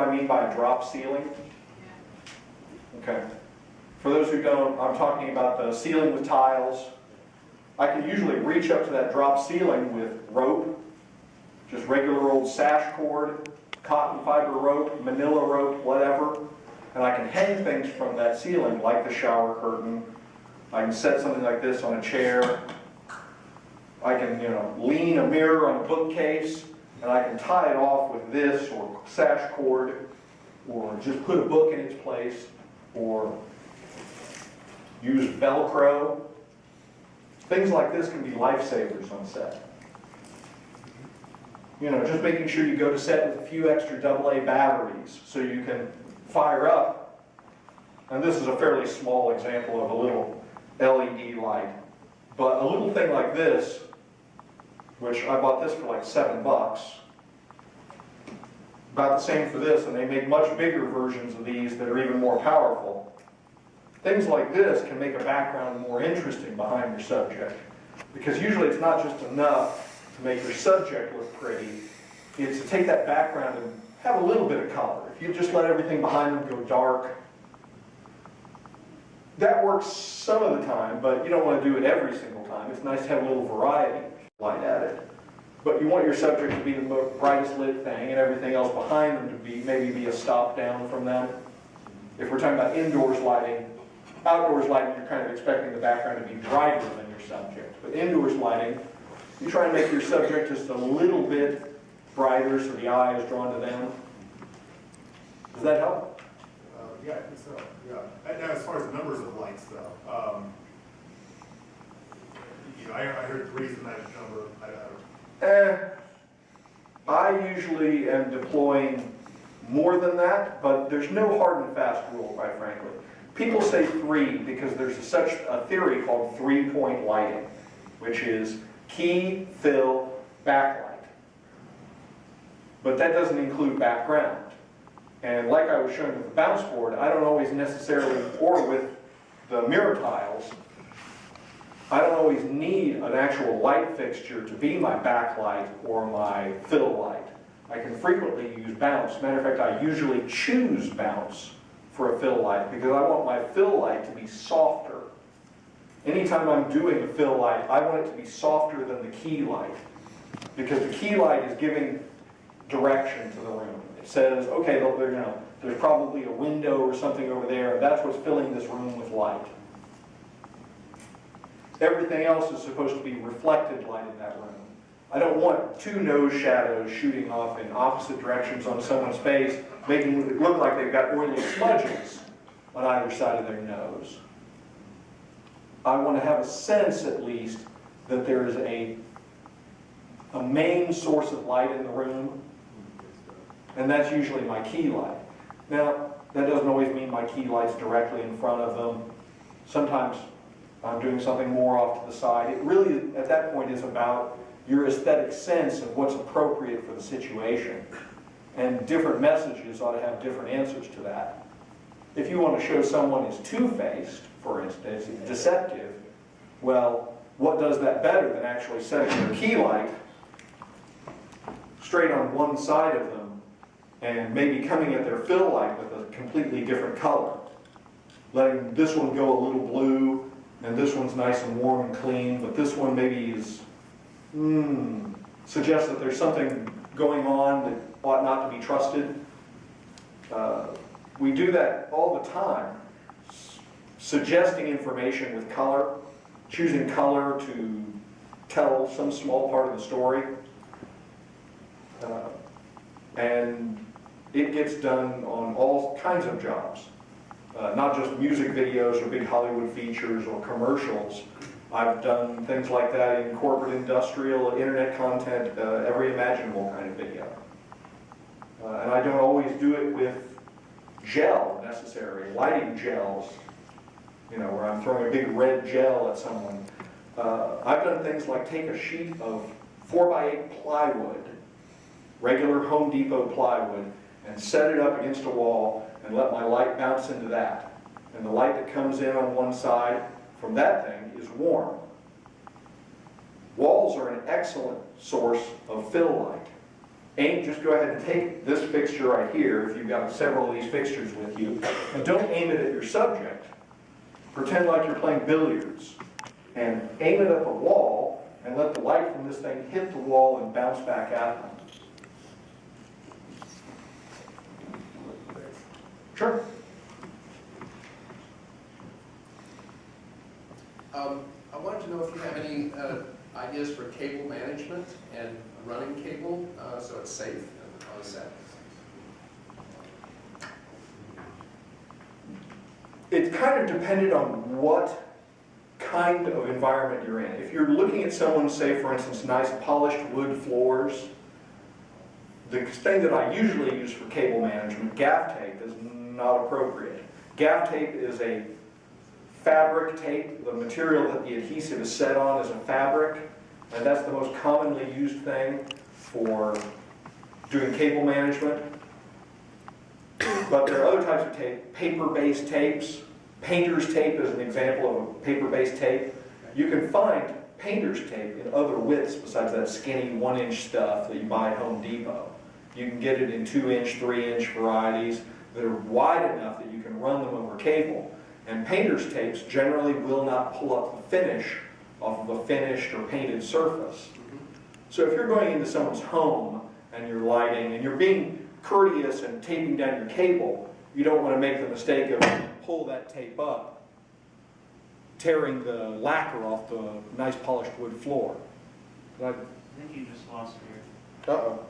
I mean by a drop ceiling? Okay. For those who don't, I'm talking about the ceiling with tiles. I can usually reach up to that drop ceiling with rope, just regular old sash cord, cotton fiber rope, manila rope, whatever, and I can hang things from that ceiling like the shower curtain. I can set something like this on a chair. I can, lean a mirror on a bookcase, and I can tie it off with this or sash cord, or just put a book in its place, or use Velcro. Things like this can be lifesavers on set. Just making sure you go to set with a few extra AA batteries so you can fire up. And this is a fairly small example of a little LED light. But a little thing like this, which I bought this for like $7, about the same for this, and they make much bigger versions of these that are even more powerful. Things like this can make a background more interesting behind your subject, because usually it's not just enough to make your subject look pretty, it's to take that background and have a little bit of color. If you just let everything behind them go dark, that works some of the time, but you don't want to do it every single time. It's nice to have a little variety light at it. But you want your subject to be the most brightest lit thing, and everything else behind them to be maybe a stop down from them. If we're talking about indoors lighting, outdoors lighting, you're kind of expecting the background to be brighter than your subject. But indoors lighting, you try and make your subject just a little bit brighter so the eye is drawn to them. Does that help? Yeah, I think so. Yeah. And as far as the numbers of lights, though, I heard 3 is the magic number. I usually am deploying more than that, but there's no hard and fast rule, quite frankly. People say 3 because there's such a theory called 3-point lighting, which is key, fill, backlight. But that doesn't include background. And like I was showing with the bounce board, I don't always necessarily, or with the mirror tiles, I don't always need an actual light fixture to be my backlight or my fill light. I can frequently use bounce. Matter of fact, I usually choose bounce for a fill light because I want my fill light to be softer. Anytime I'm doing a fill light, I want it to be softer than the key light, because the key light is giving direction to the room. It says, okay, there's probably a window or something over there, and that's what's filling this room with light. Everything else is supposed to be reflected light in that room. I don't want 2 nose shadows shooting off in opposite directions on someone's face, making it look like they've got oily smudges on either side of their nose. I want to have a sense, at least, that there is a main source of light in the room, and that's usually my key light. Now, that doesn't always mean my key light's directly in front of them. Sometimes I'm doing something more off to the side. It really, at that point, is about your aesthetic sense of what's appropriate for the situation. And different messages ought to have different answers to that. If you want to show someone is two-faced, for instance, deceptive, well, what does that better than actually setting their key light straight on one side of them and maybe coming at their fill light with a completely different color. Letting this one go a little blue, and this one's nice and warm and clean, but this one maybe is, suggests that there's something going on that ought not to be trusted. We do that all the time, suggesting information with color, choosing color to tell some small part of the story. And it gets done on all kinds of jobs. Not just music videos or big Hollywood features or commercials. I've done things like that in corporate, industrial, internet content, every imaginable kind of video. And I don't always do it with gel necessary, lighting gels, where I'm throwing a big red gel at someone. I've done things like take a sheet of 4x8 plywood, regular Home Depot plywood, and set it up against a wall and let my light bounce into that. And the light that comes in on one side from that thing is warm. Walls are an excellent source of fill light. just go ahead and take this fixture right here, if you've got several of these fixtures with you, and don't aim it at your subject. Pretend like you're playing billiards, and aim it at the wall, and let the light from this thing hit the wall and bounce back at them. Sure. I wanted to know if you have any ideas for cable management and running cable so it's safe on set. It kind of depended on what kind of environment you're in. If you're looking at someone, say for instance, nice polished wood floors, the thing that I usually use for cable management, gaff tape, is not appropriate. Gaff tape is a fabric tape. The material that the adhesive is set on is a fabric, and that's the most commonly used thing for doing cable management. But there are other types of tape, paper-based tapes. Painter's tape is an example of a paper-based tape. You can find painter's tape in other widths besides that skinny 1-inch stuff that you buy at Home Depot. You can get it in 2-inch, 3-inch varieties that are wide enough that you can run them over cable. And painter's tapes generally will not pull up the finish off of a finished or painted surface. So if you're going into someone's home and you're lighting and you're being courteous and taping down your cable, you don't want to make the mistake of pull that tape up, tearing the lacquer off the nice polished wood floor. I think you just lost me. Uh-oh.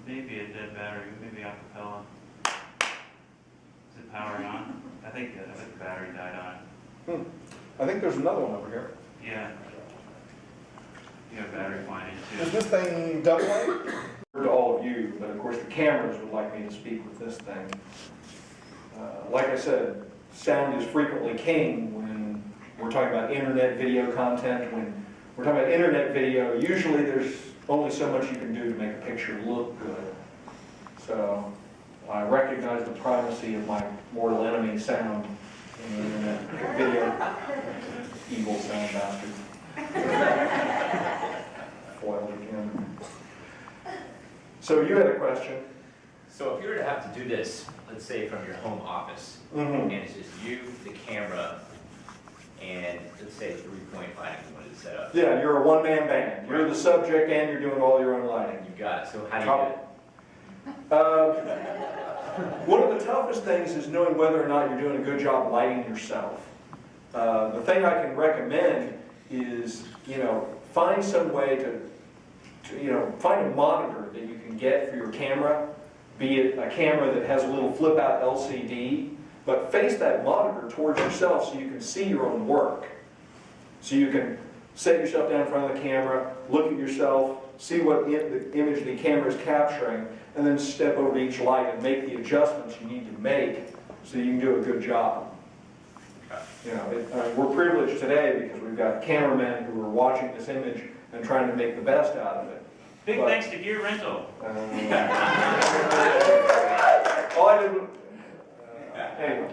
Maybe a dead battery, maybe acapella. Is it powering on? I think the battery died on. I think there's another one over here. Yeah. You have battery flying in Is too. this thing double A? To all of you, but of course the cameras would like me to speak with this thing. Like I said, sound is frequently king when we're talking about internet video content. When we're talking about internet video, usually there's only so much you can do to make a picture look good. So I recognize the primacy of my mortal enemy, sound, in the internet video. Evil sound bastard. Foiled again. So you had a question. So if you were to have to do this, let's say from your home office, and it's just you, the camera, and let's say 3.5, you wanted to set up. Yeah, you're a one-man band. You're the subject and you're doing all your own lighting. You got it. So how do you do it? One of the toughest things is knowing whether or not you're doing a good job lighting yourself. The thing I can recommend is, find some way to find a monitor that you can get for your camera, be it a camera that has a little flip-out LCD, but face that monitor towards yourself so you can see your own work. So you can set yourself down in front of the camera, look at yourself, see what the image the camera is capturing, and then step over each light and make the adjustments you need to make so you can do a good job. We're privileged today because we've got cameramen who are watching this image and trying to make the best out of it. Big thanks to Gear Rental. All I did was, anyway.